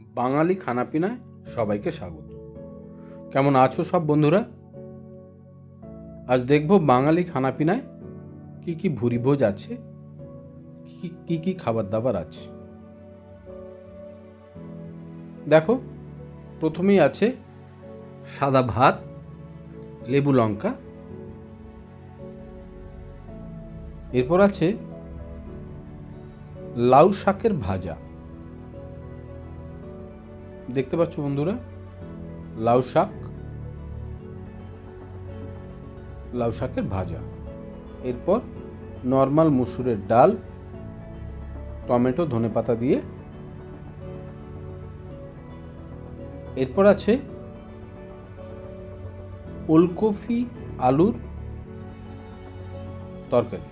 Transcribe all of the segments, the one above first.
বাঙালি খানাপিনায় সবাইকে স্বাগত। কেমন আছো সব বন্ধুরা? আজ দেখব বাঙালি খানাপিনায় কি কি ভুরিভোজ আছে, কি কি খাবার দাবার আছে। দেখো, প্রথমেই আছে সাদা ভাত, লেবু লঙ্কা। এরপর আছে লাউ শাকের ভাজা। দেখতে পাচ্ছ বন্ধুরা, লাউ শাকের ভাজা। এরপর নর্মাল মুসুরের ডাল, টমেটো ধনেপাতা দিয়ে। এরপর আছে ওলকপি আলুর তরকারি,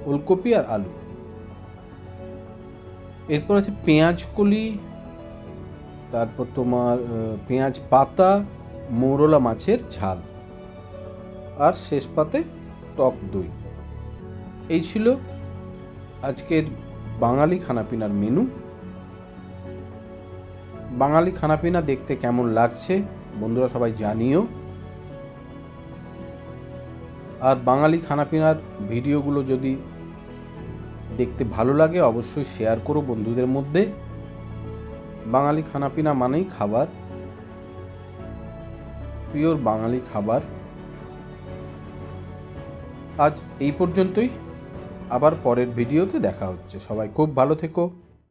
ওলকপি আর আলু। এরপর আছে পেঁয়াজ কলি, তারপর তোমার পেঁয়াজ পাতা, মৌরলা মাছের ঝাল, আর শেষ পাতে টক দই। এই ছিল আজকের বাঙালি খানাপিনার মেনু। বাঙালি খানাপিনা দেখতে কেমন লাগছে বন্ধুরা সবাই জানিও। আর বাঙালি খানাপিনার ভিডিওগুলো যদি দেখতে ভালো লাগে অবশ্যই শেয়ার করো বন্ধুদের মধ্যে। বাঙালি খানাপিনা মানেই খাবার, পিওর বাঙালি খাবার। আজ এই পর্যন্তই, আবার পরের ভিডিওতে দেখা হচ্ছে। সবাই খুব ভালো থেকো।